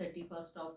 31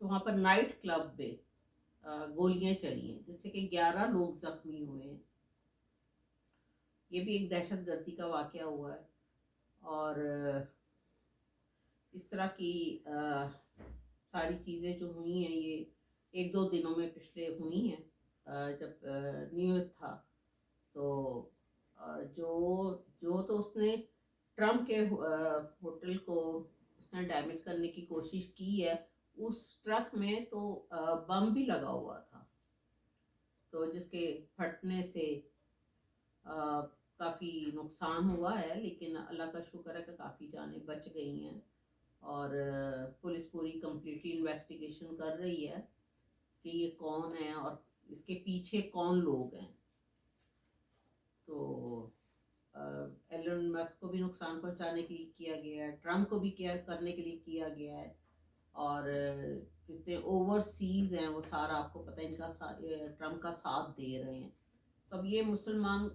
تو وہاں پر night club میں گولیاں چلی ہیں جس سے کہ 11 لوگ زخمی ہوئے ہیں. یہ بھی ایک دہشت گردی کا واقعہ ہوا ہے. اور اس طرح کی ساری چیزیں جو ہوئی ہیں یہ ایک دو دنوں میں پچھلے ہوئی ہیں. جب نیو ایئر تھا تو جو تو اس نے ٹرمپ کے ہوٹل کو اس نے ڈیمیج کرنے کی کوشش کی ہے. اس ٹرک میں تو بم بھی لگا ہوا تھا تو جس کے پھٹنے سے کافی نقصان ہوا ہے، لیکن اللہ کا شکر ہے کہ کافی جانیں بچ گئی ہیں. اور پولیس پوری کمپلیٹلی انویسٹیگیشن کر رہی ہے کہ یہ کون ہے اور اس کے پیچھے کون لوگ ہیں. تو ایلن مسک کو بھی نقصان پہنچانے کے لیے کیا گیا ہے، ٹرمپ کو بھی کیئر کرنے کے لیے کیا گیا ہے. اور جتنے اوورسیز ہیں وہ سارا آپ کو پتہ ہے ان کا ٹرمپ کا ساتھ دے رہے ہیں. تو اب یہ مسلمان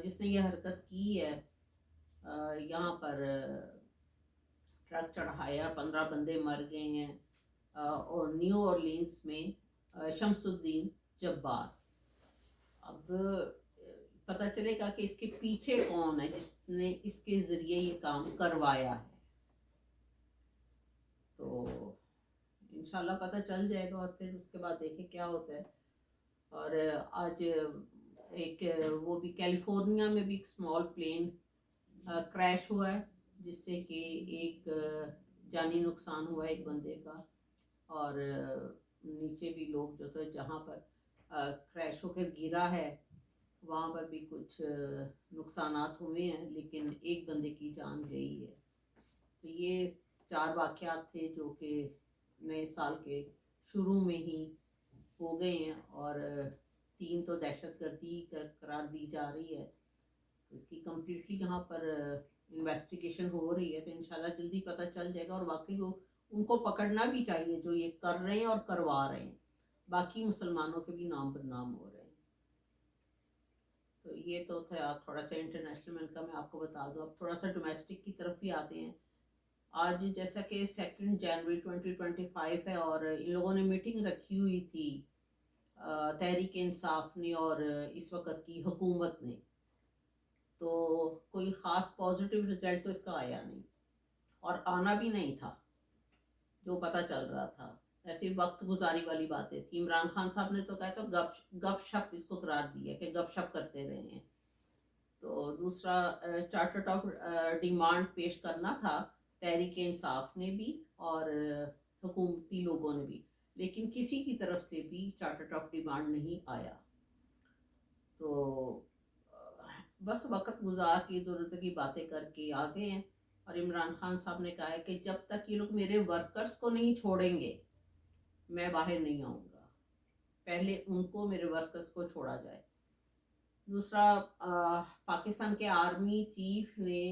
جس نے یہ حرکت کی ہے یہاں پر ٹرک چڑھایا، 15 بندے مر گئے ہیں. اور نیو اورلینز میں شمس الدین جبار. اب پتہ چلے گا کہ اس کے پیچھے کون ہے جس نے اس کے ذریعے یہ کام کروایا ہے. تو انشاءاللہ پتہ چل جائے گا اور پھر اس کے بعد دیکھیں کیا ہوتا ہے. اور آج ایک وہ بھی کیلیفورنیا میں بھی ایک اسمال پلین کریش ہوا ہے جس سے کہ ایک جانی نقصان ہوا ہے ایک بندے کا. اور نیچے بھی لوگ جو تھے جہاں پر کریش ہو کر گرا ہے وہاں پر بھی کچھ نقصانات ہوئے ہیں، لیکن ایک بندے کی جان گئی ہے. تو یہ 4 واقعات تھے جو کہ نئے سال کے شروع میں ہی ہو گئے ہیں اور 3 تو دہشت گردی کا قرار دی جا رہی ہے. تو اس کی کمپلیٹلی یہاں پر انویسٹیگیشن ہو رہی ہے. تو انشاءاللہ جلدی پتہ چل جائے گا اور واقعی وہ ان کو پکڑنا بھی چاہیے جو یہ کر رہے ہیں اور کروا رہے ہیں. باقی مسلمانوں کے بھی نام بدنام ہو رہے ہیں. تو یہ تو تھا تھوڑا سا انٹرنیشنل. میں کا میں آپ کو بتا دوں. اب تھوڑا سا ڈومیسٹک کی طرف بھی آتے ہیں. آج جیسا کہ 2 جنوری 2025 ہے اور ان لوگوں نے میٹنگ رکھی ہوئی تھی تحریک انصاف نے اور اس وقت کی حکومت نے. تو کوئی خاص پازیٹیو رزلٹ تو اس کا آیا نہیں اور آنا بھی نہیں تھا جو پتہ چل رہا تھا. ایسی وقت گزاری والی باتیں تھی. عمران خان صاحب نے تو کہا تو گپ شپ اس کو قرار دیا کہ گپ شپ کرتے رہے ہیں. تو دوسرا چارٹر آف ڈیمانڈ پیش کرنا تھا تحریک انصاف نے بھی اور حکومتی لوگوں نے بھی، لیکن کسی کی طرف سے بھی چارٹر آف ڈیمانڈ نہیں آیا. تو بس وقت گزار کی ضرورت کی باتیں کر کے آ گئے ہیں. اور عمران خان صاحب نے کہا ہے کہ جب تک یہ لوگ میرے ورکرز کو نہیں چھوڑیں گے میں باہر نہیں آؤں گا. پہلے ان کو میرے ورکرز کو چھوڑا جائے. دوسرا پاکستان کے آرمی چیف نے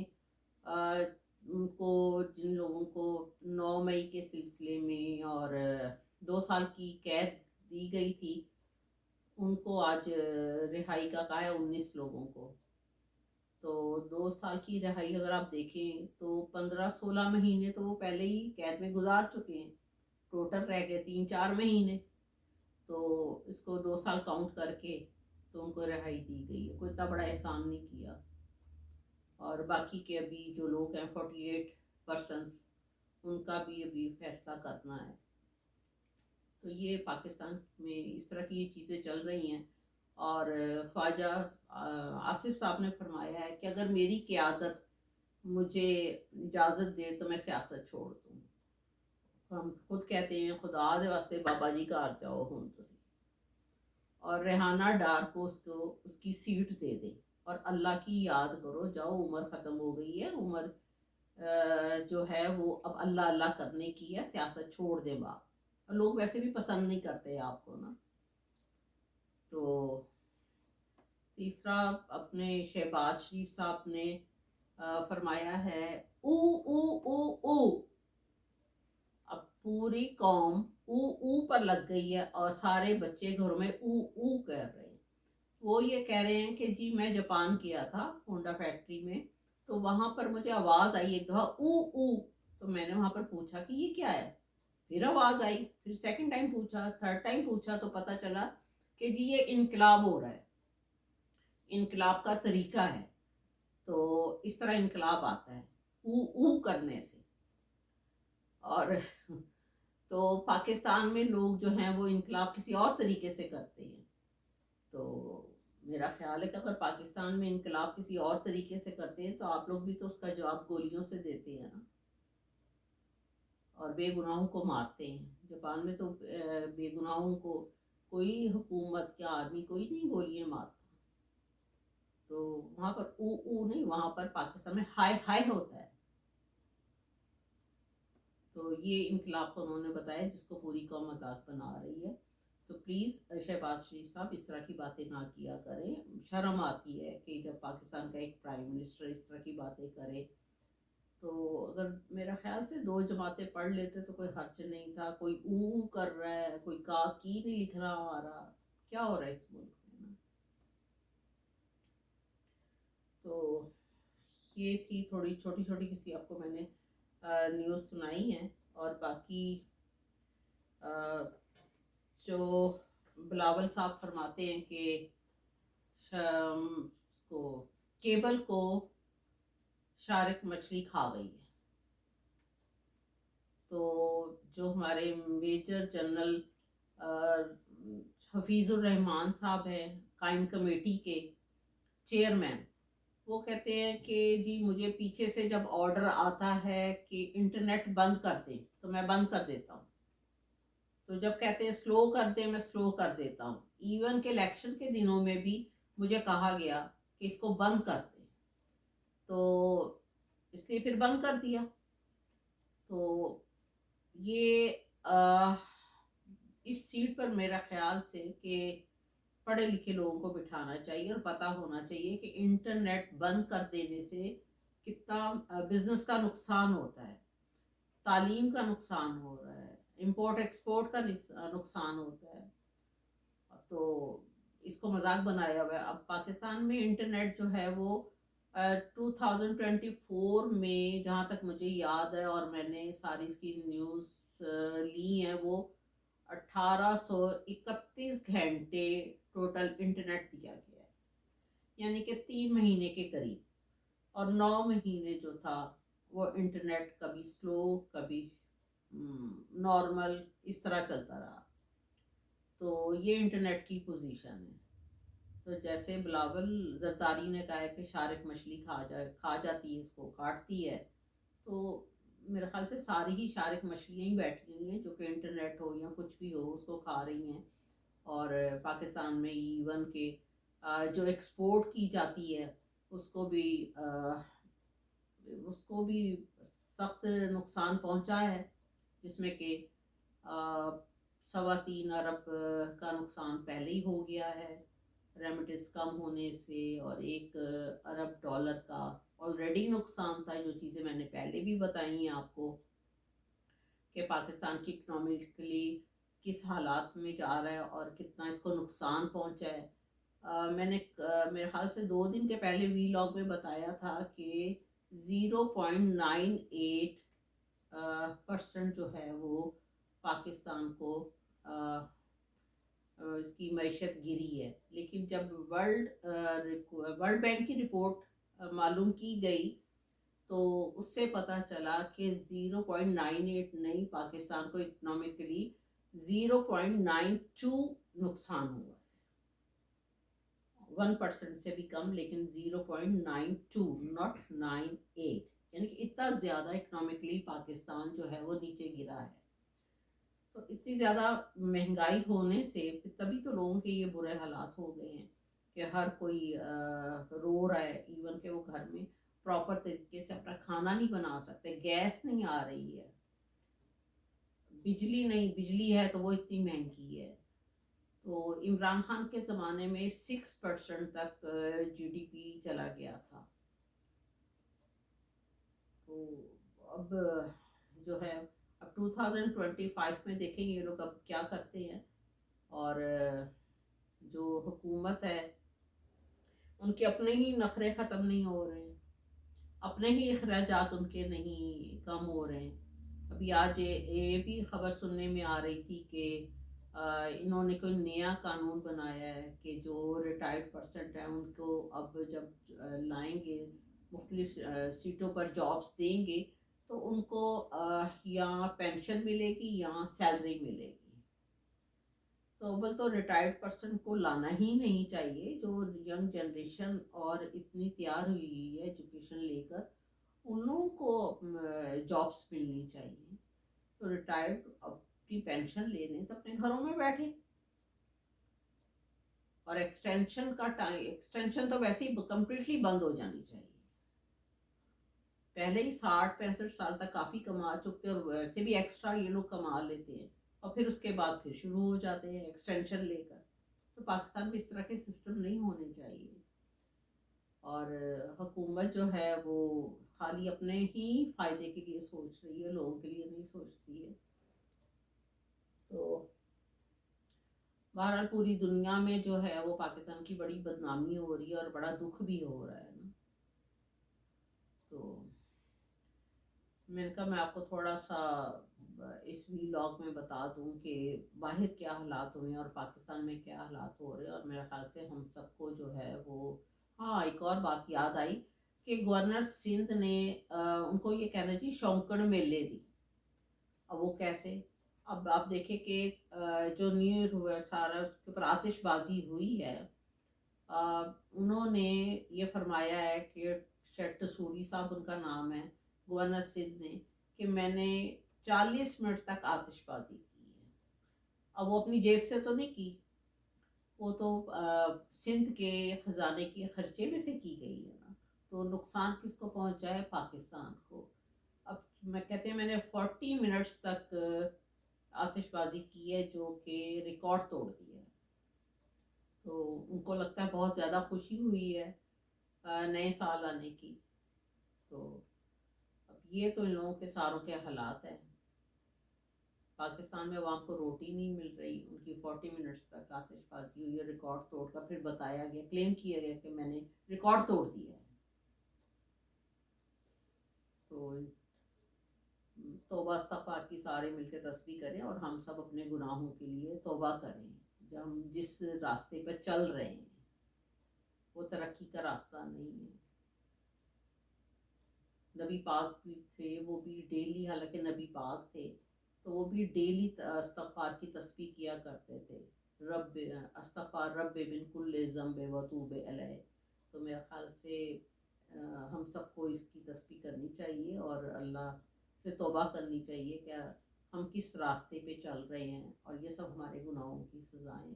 ان کو جن لوگوں کو 9 مئی کے سلسلے میں اور 2 سال کی قید دی گئی تھی ان کو آج رہائی کا کہا ہے 19 لوگوں کو. تو 2 سال کی رہائی اگر آپ دیکھیں تو 15-16 مہینے تو وہ پہلے ہی قید میں گزار چکے ہیں. ٹوٹل رہ گئے 3-4 مہینے. تو اس کو 2 سال کاؤنٹ کر کے تو ان کو رہائی دی گئی ہے. کوئی اتنا بڑا احسان نہیں کیا. اور باقی کے ابھی جو لوگ ہیں 48 پرسنس ان کا بھی ابھی فیصلہ کرنا ہے. تو یہ پاکستان میں اس طرح کی یہ چیزیں چل رہی ہیں. اور خواجہ آصف صاحب نے فرمایا ہے کہ اگر میری قیادت مجھے اجازت دے تو میں سیاست چھوڑ دوں. ہم خود کہتے ہیں خدا دے واسطے بابا جی گھر جاؤ ہوں تسی اور ریحانہ ڈار کو اس کی سیٹ دے دیں اور اللہ کی یاد کرو. جاؤ عمر ختم ہو گئی ہے. عمر جو ہے وہ اب اللہ اللہ کرنے کی ہے. سیاست چھوڑ دے با. لوگ ویسے بھی پسند نہیں کرتے آپ کو نا. تو تیسرا اپنے شہباز شریف صاحب نے فرمایا ہے او او او او. اب پوری قوم او او پر لگ گئی ہے اور سارے بچے گھروں میں او او کر رہے ہیں. وہ یہ کہہ رہے ہیں کہ جی میں جاپان گیا تھا ہونڈا فیکٹری میں تو وہاں پر مجھے آواز آئی ایک دفعہ او او. تو میں نے وہاں پر پوچھا کہ یہ کیا ہے. پھر آواز آئی، پھر سیکنڈ ٹائم پوچھا، تھرڈ ٹائم پوچھا تو پتہ چلا کہ جی یہ انقلاب ہو رہا ہے، انقلاب کا طریقہ ہے، تو اس طرح انقلاب آتا ہے او کرنے سے۔ اور تو پاکستان میں لوگ جو ہیں وہ انقلاب کسی اور طریقے سے کرتے ہیں، تو میرا خیال ہے کہ اگر پاکستان میں انقلاب کسی اور طریقے سے کرتے ہیں تو آپ لوگ بھی تو اس کا جواب گولیوں سے دیتے ہیں نا، اور بے گناہوں کو مارتے ہیں۔ جاپان میں تو بے گناہوں کو کوئی حکومت یا آرمی کوئی نہیں گولیاں مارتا، تو وہاں پر او نہیں، وہاں پر پاکستان میں ہائے ہائے ہوتا ہے۔ تو یہ انقلاب کو انہوں نے بتایا جس کو پوری قوم مذاق بنا رہی ہے۔ تو پلیز شہباز شریف صاحب اس طرح کی باتیں نہ کیا کریں، شرم آتی ہے کہ جب پاکستان کا ایک پرائم منسٹر اس طرح کی باتیں کرے۔ تو اگر میرا خیال سے 2 جماعتیں پڑھ لیتے تو کوئی حرج نہیں تھا، کوئی او کر رہا ہے، کوئی کا کی نہیں لکھ رہا ہمارا، کیا ہو رہا ہے اس ملک میں نا۔ تو یہ تھی تھوڑی چھوٹی چھوٹی کسی آپ کو میں نے نیوز سنائی ہیں، اور باقی جو بلاول صاحب فرماتے ہیں کہ اس کو کیبل کو شارک مچھلی کھا گئی ہے، تو جو ہمارے میجر جنرل حفیظ الرحمان صاحب ہیں، قائم کمیٹی کے چیئرمین، وہ کہتے ہیں کہ جی مجھے پیچھے سے جب آرڈر آتا ہے کہ انٹرنیٹ بند کر دیں تو میں بند کر دیتا ہوں، تو جب کہتے ہیں سلو کر دیں میں سلو کر دیتا ہوں۔ ایون کہ الیکشن کے دنوں میں بھی مجھے کہا گیا کہ اس کو بند کر دیں، تو اس لیے پھر بند کر دیا۔ تو یہ اس سیٹ پر میرا خیال سے کہ پڑھے لکھے لوگوں کو بٹھانا چاہیے اور پتہ ہونا چاہیے کہ انٹرنیٹ بند کر دینے سے کتنا بزنس کا نقصان ہوتا ہے، تعلیم کا نقصان ہو رہا ہے، امپورٹ ایکسپورٹ کا نقصان ہوتا ہے، تو اس کو مذاق بنایا ہوا ہے۔ اب پاکستان میں انٹرنیٹ جو ہے وہ 2024 میں جہاں تک مجھے یاد ہے اور میں نے ساری اس کی نیوز لی ہیں، وہ 1831 گھنٹے ٹوٹل انٹرنیٹ دیا گیا ہے، یعنی کہ 3 مہینے کے قریب، اور 9 مہینے جو تھا وہ انٹرنیٹ کبھی سلو کبھی نارمل اس طرح چلتا رہا۔ تو یہ انٹرنیٹ کی پوزیشن ہے۔ تو جیسے بلاول زرداری نے کہا ہے کہ شارک مچھلی کھا جاتی ہے، اس کو کاٹتی ہے، تو میرے خیال سے ساری ہی شارک مچھلیاں ہی بیٹھی ہوئی ہیں جو کہ انٹرنیٹ ہو یا کچھ بھی ہو اس کو کھا رہی ہیں۔ اور پاکستان میں ایون کہ جو ایکسپورٹ کی جاتی ہے اس کو بھی سخت نقصان پہنچا ہے، جس میں کہ 3.25 ارب کا نقصان پہلے ہی ہو گیا ہے ریمیٹنس کم ہونے سے، اور 1 ارب ڈالر کا آلریڈی نقصان تھا، جو چیزیں میں نے پہلے بھی بتائی ہیں آپ کو کہ پاکستان کی اکنامکلی کس حالات میں جا رہا ہے اور کتنا اس کو نقصان پہنچا ہے۔ میں نے میرے خیال سے 2 دن کے پہلے وی لاگ میں بتایا تھا کہ 0.98% جو ہے وہ پاکستان کو اس کی معیشت گری ہے، لیکن جب ورلڈ بینک کی رپورٹ معلوم کی گئی تو اس سے پتہ چلا کہ 0.98 نہیں، پاکستان کو اکنامکلی 0.92 نقصان ہوا ہے، 1% سے بھی کم، لیکن 0.92 not 98، یعنی کہ اتنا زیادہ اکنامکلی پاکستان جو ہے وہ نیچے گرا ہے۔ تو اتنی زیادہ مہنگائی ہونے سے تبھی تو لوگوں کے یہ برے حالات ہو گئے ہیں کہ ہر کوئی رو رہا ہے، ایون کہ وہ گھر میں پراپر طریقے سے اپنا کھانا نہیں بنا سکتے، گیس نہیں آ رہی ہے، بجلی نہیں، بجلی ہے تو وہ اتنی مہنگی ہے۔ تو عمران خان کے زمانے میں 6% تک GDP چلا گیا تھا، تو اب جو ہے اب 2025 میں دیکھیں گے یہ لوگ اب کیا کرتے ہیں، اور جو حکومت ہے ان کے اپنے ہی نخرے ختم نہیں ہو رہے ہیں، اپنے ہی اخراجات ان کے نہیں کم ہو رہے ہیں، ابھی آج یہ بھی خبر سننے میں آ رہی تھی کہ انہوں نے کوئی نیا قانون بنایا ہے کہ جو ریٹائرڈ پرسنٹ ہیں ان کو اب جب لائیں گے مختلف سیٹوں پر جابس دیں گے تو ان کو یا پینشن ملے گی یا سیلری ملے گی. تو اول تو ریٹائرڈ پرسن کو لانا ہی نہیں چاہیے. جو ینگ جنریشن اور اتنی تیار ہوئی ہے ایجوکیشن لے کر ان لوگوں کو جابس ملنی چاہیے. تو ریٹائرڈ اپنی پینشن لے لیں تو اپنے گھروں میں بیٹھے. اور ایکسٹینشن کا ٹائم ایکسٹینشن تو ویسے ہی کمپلیٹلی بند ہو جانی چاہیے. پہلے ہی 60-65 سال تک کافی کما چکتے اور ویسے بھی ایکسٹرا یہ لوگ کما لیتے ہیں اور پھر اس کے بعد پھر شروع ہو جاتے ہیں ایکسٹینشن لے کر. تو پاکستان میں اس طرح کے سسٹم نہیں ہونے چاہیے. اور حکومت جو ہے وہ خالی اپنے ہی فائدے کے لیے سوچ رہی ہے, لوگوں کے لیے نہیں سوچتی ہے. تو بہرحال پوری دنیا میں جو ہے وہ پاکستان کی بڑی بدنامی ہو رہی ہے اور بڑا دکھ بھی ہو رہا ہے نا. تو میں نے کہا میں آپ کو تھوڑا سا اس ویلاگ میں بتا دوں کہ باہر کیا حالات ہوئے ہیں اور پاکستان میں کیا حالات ہو رہے ہیں. اور میرے خیال سے ہم سب کو جو ہے وہ ایک اور بات یاد آئی کہ گورنر سندھ نے ان کو یہ کہنا چاہیے شونکڑ میلے دی. اب وہ کیسے؟ اب آپ دیکھیں کہ جو نیو ایئر ہوا سارا اس کے اوپر آتش بازی ہوئی ہے. انہوں نے یہ فرمایا ہے کہ شیٹ سوری صاحب ان کا نام ہے, گورنر سندھ نے, کہ میں نے 40 منٹ تک آتش بازی کی ہے. اب وہ اپنی جیب سے تو نہیں کی, وہ تو سندھ کے خزانے کے خرچے میں سے کی گئی ہے نا. تو نقصان کس کو پہنچا ہے؟ پاکستان کو. اب میں کہتے ہیں میں نے 40 منٹس تک آتش بازی کی ہے جو کہ ریکارڈ توڑ دیا ہے. تو ان کو لگتا ہے بہت زیادہ خوشی ہوئی ہے نئے سال آنے کی. تو اب یہ تو ان لوگوں کے ساروں کے حالات ہیں. پاکستان میں عوام کو روٹی نہیں مل رہی, ان کی 40 منٹس تک آتش بازی ہوئی ہے ریکارڈ توڑ کر. پھر بتایا گیا, کلیم کیا گیا کہ میں نے ریکارڈ توڑ دیا ہے. تو توبہ استغفار کی سارے مل کے تسبیح کریں اور ہم سب اپنے گناہوں کے لیے توبہ کریں. جب ہم جس راستے پر چل رہے ہیں وہ ترقی کا راستہ نہیں ہے. نبی پاک بھی تھے, وہ بھی ڈیلی, حالانکہ نبی پاک تھے تو وہ بھی ڈیلی استغفار کی تسبیح کیا کرتے تھے. رب استغفار رب من کل ذنب وتوب الیہ. تو میرے خیال سے ہم سب کو اس کی تسبیح کرنی چاہیے اور اللہ سے توبہ کرنی چاہیے کہ ہم کس راستے پہ چل رہے ہیں اور یہ سب ہمارے گناہوں کی سزائیں.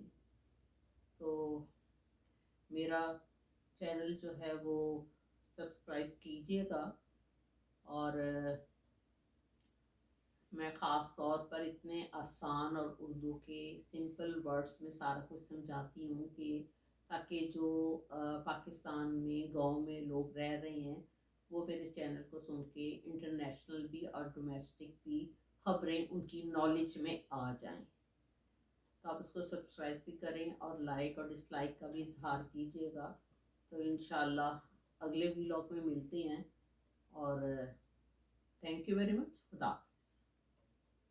تو میرا چینل جو ہے وہ سبسکرائب کیجیے گا. اور میں خاص طور پر اتنے آسان اور اردو کے سمپل ورڈز میں سارا کچھ سمجھاتی ہوں کہ تاکہ جو پاکستان میں گاؤں میں لوگ رہ رہے ہیں وہ میرے چینل کو سن کے انٹرنیشنل بھی اور ڈومیسٹک بھی خبریں ان کی نالج میں آ جائیں. تو آپ اس کو سبسکرائب بھی کریں اور لائک اور ڈس لائک کا بھی اظہار کیجیے گا. تو انشاءاللہ اگلے ویلاگ میں ملتے ہیں. اور تھینک یو ویری مچ. خدا.